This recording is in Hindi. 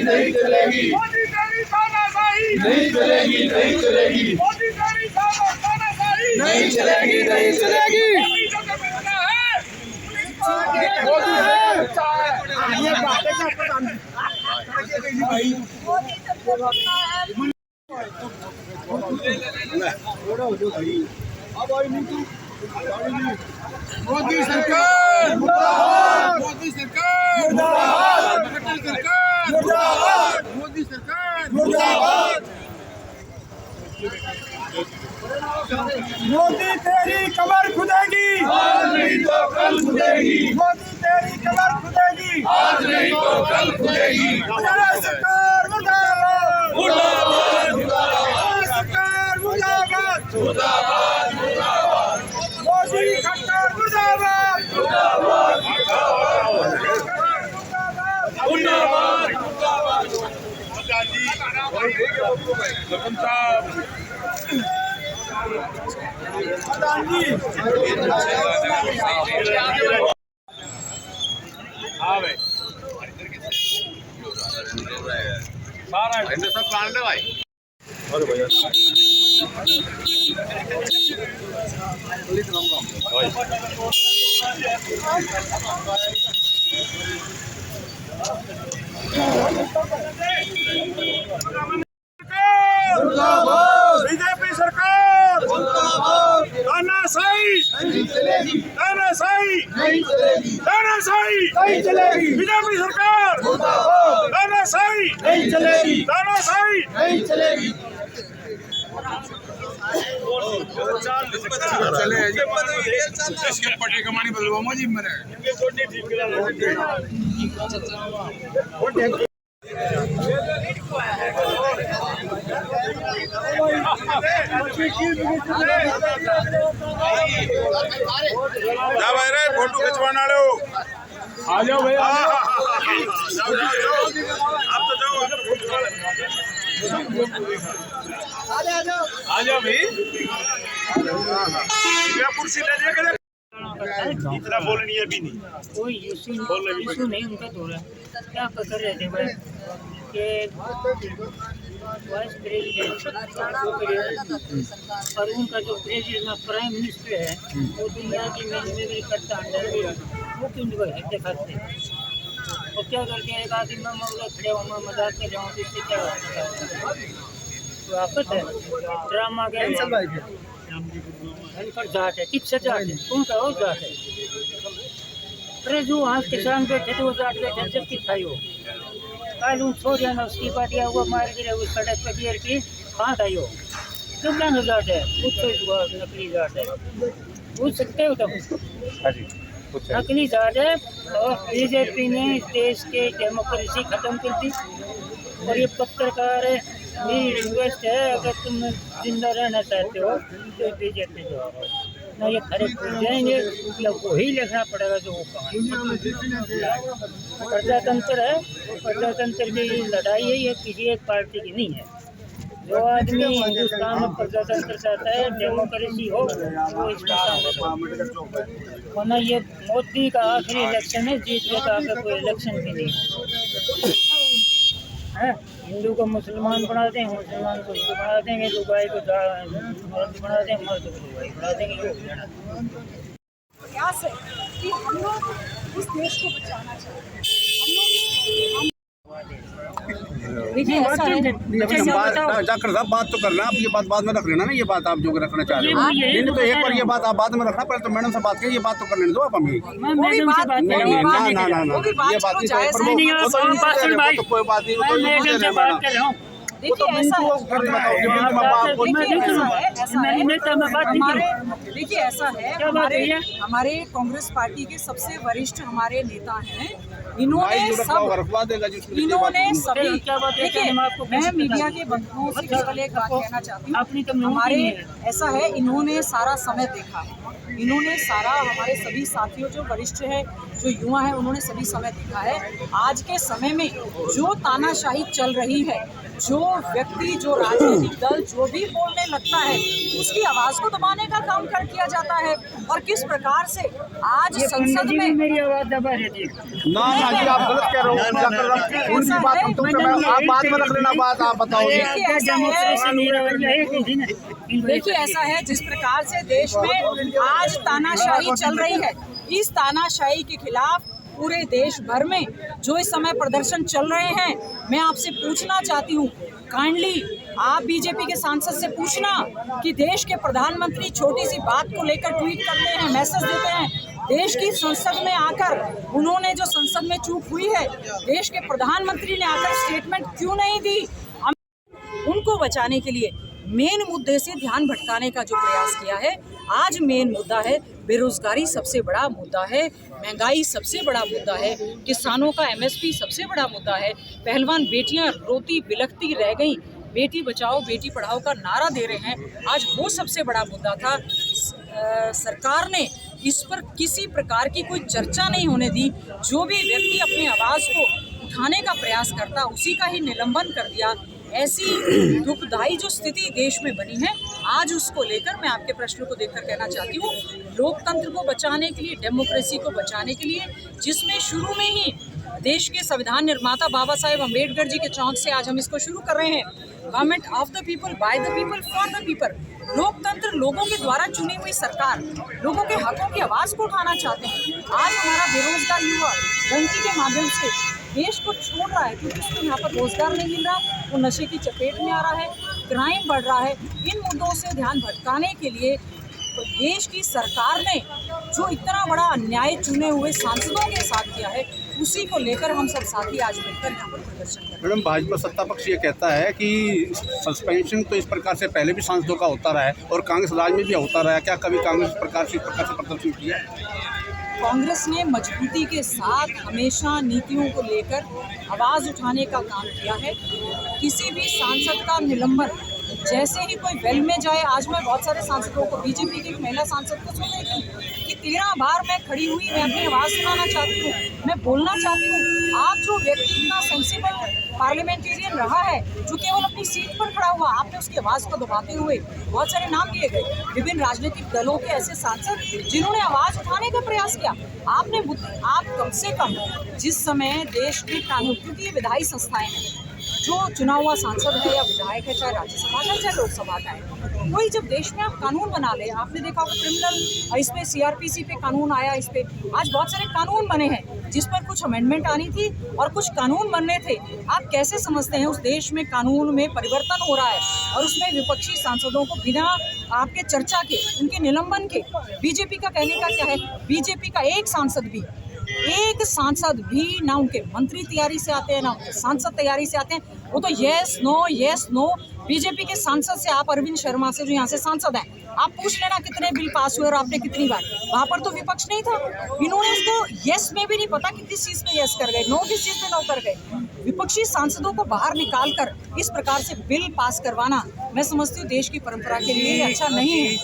नहीं चलेगी, मोदी तेरी तानाशाही नहीं चलेगी, नहीं चलेगी, मोदी तेरी तानाशाही नहीं चलेगी, नहीं चलेगी। मोदी जो करना है मोदी है। ये बातें का पता नहीं। मोदी सरकार मुर्दाबाद, मोदी सरकार मुर्दाबाद, मोदी सरकार मुर्दाबाद, मोदी सरकार मुर्दाबाद। मोदी तेरी कमर खुदेगी, आज नहीं तो कल खुदेगी, मोदी तेरी कमर खुदेगी, आज नहीं तो कल खुदेगी। हमारा सरकार मुर्दाबाद, मुर्दाबाद, मुर्दाबाद, हमारा सरकार मुर्दाबाद, मुर्दाबाद, मुर्दाबाद, मोदी खट्टर मुर्दाबाद, मुर्दाबाद, मुर्दाबाद, मुर्दाबाद। प्रधान जी। बीजेपी सरकार तानाशाही नहीं चलेगी, तानाशाही नहीं चलेगी, तानाशाही नहीं चलेगी, बीजेपी सरकार तानाशाही नहीं चलेगी, तानाशाही नहीं चलेगी। पटे कमानी बदलवा जी मरे भाई रे फोटो खिंचवाना लो। आ जाओ भैया, आप तो जाओ, आ जाओ भाई, कुर्सी ले जाके इतना बोलनी है भी नहीं, कोई इशू नहीं उनका तो रहा क्या कर रहे थे भाई कि वाइस प्रेसिडेंट और उनका जो प्रेसिडेंट प्राइम मिनिस्टर है वो दुनिया की मैनेजमेंट करता है वो क्यों नहीं हत्या करते और क्या करके एक आदमी में मतलब खड़े हो मैं मजाक कर रहा हूँ तो इससे क्या होता है तो आफत है ड्रामा के पर जाट है किससे जाट है उनका और जाट है अरे जो वहाँ किसान बैठे थे वो जाट बैठे जब कितना हो कल उन छोड़ ना उसकी पार्टियाँ हुआ मार गिरे उस सड़क पर गिर के कहाँ था यो तो क्या जाट है हुआ नकली जाट है पूछ सकते हो तुम नकली जाट है और बीजेपी ने इस देश के डेमोक्रेसी खत्म कर दी और ये पत्रकार है मेरी रिक्वेस्ट है अगर तुम जिंदा रहना चाहते हो तो बीजेपी जो ना ये खड़े खुल जाएंगे या वही लिखना पड़ेगा जो वो कहा प्रजातंत्र है प्रजातंत्र की लड़ाई है ये किसी एक पार्टी की नहीं है जो आदमी हिंदुस्तान में प्रजातंत्र चाहता है डेमोक्रेसी हो वो इसमें शामिल हो वरना ये मोदी का आखिरी इलेक्शन है जीतने का आगे कोई इलेक्शन भी नहीं है हिंदू को मुसलमान बना देंगे मुसलमान को हिंदू बना देंगे दुबई को मर्द बना देंगे मर्द को दुबई बना देंगे प्रयास है कि हम लोग इस देश को बचाना चाहते हैं देखिए ऐसा है जाकर साहब बात तो करना आप ये बात बाद में रख लेना ना ये बात आप जो रखना चाह रहे हो नहीं तो एक बार ये बात आप बाद में रखना पहले तो मैडम से बात करिए ये बात तो कर लेने दो आप हमें नहीं ये बात नहीं कोई बात नहीं देखिए ऐसा है हमारे कांग्रेस पार्टी के सबसे वरिष्ठ हमारे नेता हैं इन्होंने सभी देखिए मैं मीडिया के बंधुओं से केवल एक बात कहना चाहती हूँ हमारे ऐसा है इन्होंने सारा समय देखा है इन्होंने सारा हमारे सभी साथियों जो वरिष्ठ है जो युवा है उन्होंने सभी समय देखा है आज के समय में जो तानाशाही चल रही है जो व्यक्ति, जो राजनीतिक दल जो भी बोलने लगता है उसकी आवाज को दबाने का काम कर किया जाता है। और किस प्रकार से आज संसद में मेरी आवाज दबा रहे थे। ना जी आप गलत कह रहे हो, उनकी बात हम तुमसे आप बाद में रख लेना, बात आप बताओगे। देखिए ऐसा है, जिस प्रकार से देश में आज तानाशाही चल रही है, इस तानाशाही के खिलाफ पूरे देश भर में जो इस समय प्रदर्शन चल रहे हैं, मैं आपसे पूछना चाहती हूँ, काइंडली आप बीजेपी के सांसद से पूछना कि देश के प्रधानमंत्री छोटी सी बात को लेकर ट्वीट करते हैं, मैसेज देते हैं। देश की संसद में आकर उन्होंने जो संसद में चूक हुई है, देश के प्रधानमंत्री ने आकर स्टेटमेंट क्यों नहीं दी? उनको बचाने के लिए मेन मुद्दे से ध्यान भटकाने का जो प्रयास किया है। आज मेन मुद्दा है बेरोजगारी, सबसे बड़ा मुद्दा है महंगाई, सबसे बड़ा मुद्दा है किसानों का एमएसपी, सबसे बड़ा मुद्दा है पहलवान बेटियां रोती बिलखती रह गई, बेटी बचाओ बेटी पढ़ाओ का नारा दे रहे हैं, आज वो सबसे बड़ा मुद्दा था। सरकार ने इस पर किसी प्रकार की कोई चर्चा नहीं होने दी। जो भी व्यक्ति अपनी आवाज़ को उठाने का प्रयास करता उसी का ही निलंबन कर दिया। ऐसी दुखदायी जो स्थिति देश में बनी है, आज उसको लेकर मैं आपके प्रश्न को देखकर कहना चाहती हूँ, लोकतंत्र को बचाने के लिए, डेमोक्रेसी को बचाने के लिए, जिसमें शुरू में ही देश के संविधान निर्माता बाबा साहेब अम्बेडकर जी के चौक से आज हम इसको शुरू कर रहे हैं, government of the people, by the people, for the people. लोकतंत्र, लोगों के द्वारा चुनी हुई सरकार लोगों के हकों की आवाज़ को उठाना चाहते हैं। आज हमारा बेरोजगार युवा धमकी के माध्यम से देश को छोड़ रहा है, क्योंकि उसको यहाँ पर रोजगार नहीं मिल रहा, वो नशे की चपेट में आ रहा है, क्राइम बढ़ रहा है। इन मुद्दों से ध्यान भटकाने के लिए देश की सरकार ने जो इतना बड़ा अन्याय चुने हुए सांसदों के साथ किया है, उसी को लेकर हम सब साथी आज मिलकर यहाँ पर प्रदर्शन कर रहे हैं। मैडम, भाजपा सत्ता पक्ष ये कहता है कि सस्पेंशन तो इस प्रकार से पहले भी सांसदों का होता रहा है और कांग्रेस राज में भी होता रहा है, क्या कभी कांग्रेस इस प्रकार से प्रदर्शन किया है? कांग्रेस ने मजबूती के साथ हमेशा नीतियों को लेकर आवाज़ उठाने का काम किया है। किसी भी सांसद का निलंबन जैसे ही कोई वेल में जाए, आज मैं बहुत सारे सांसदों को, बीजेपी की महिला सांसद को सुन रही थी कि 13 बार मैं खड़ी हुई, मैं अपनी आवाज़ सुनाना चाहती हूँ, मैं बोलना चाहती हूँ। आप जो व्यक्ति इतना सेंसिबल पार्लियामेंटेरियन रहा है, जो केवल अपनी सीट पर खड़ा हुआ, आपने उसकी आवाज़ को दबाते हुए बहुत सारे नाम लिए गए, विभिन्न राजनीतिक दलों के ऐसे सांसद जिन्होंने आवाज़ उठाने का प्रयास किया। आप कम से कम जिस समय देश के कानून, क्योंकि ये विधायी संस्थाएं हैं, जो चुना हुआ सांसद है या विधायक है, चाहे राज्यसभा का चाहे लोकसभा का है, कोई जब देश में आप कानून बना ले, आपने देखा होगा क्रिमिनल, इस पे सीआरपीसी पे कानून आया, इस पे आज बहुत सारे कानून बने हैं जिस पर कुछ अमेंडमेंट आनी थी और कुछ कानून बनने थे। आप कैसे समझते हैं उस देश में कानून में परिवर्तन हो रहा है और उसमें विपक्षी सांसदों को बिना आपके चर्चा के, उनके निलंबन के, बीजेपी का कहने का क्या है, बीजेपी का एक सांसद भी ना उनके मंत्री तैयारी से आते हैं, ना उनके सांसद तैयारी से आते हैं, वो तो यस नो। बीजेपी के सांसद से, आप अरविंद शर्मा से जो यहाँ से सांसद हैं, आप पूछ लेना कितने बिल पास हुए और आपने कितनी बार, वहाँ पर तो विपक्ष नहीं था। इन्होंने उसको यस में भी नहीं पता कि किस चीज़ में यस कर गए, नो किस चीज़ में नो कर गए। विपक्षी सांसदों को बाहर निकाल कर इस प्रकार से बिल पास करवाना, मैं समझती हूँ देश की परंपरा के लिए अच्छा नहीं है।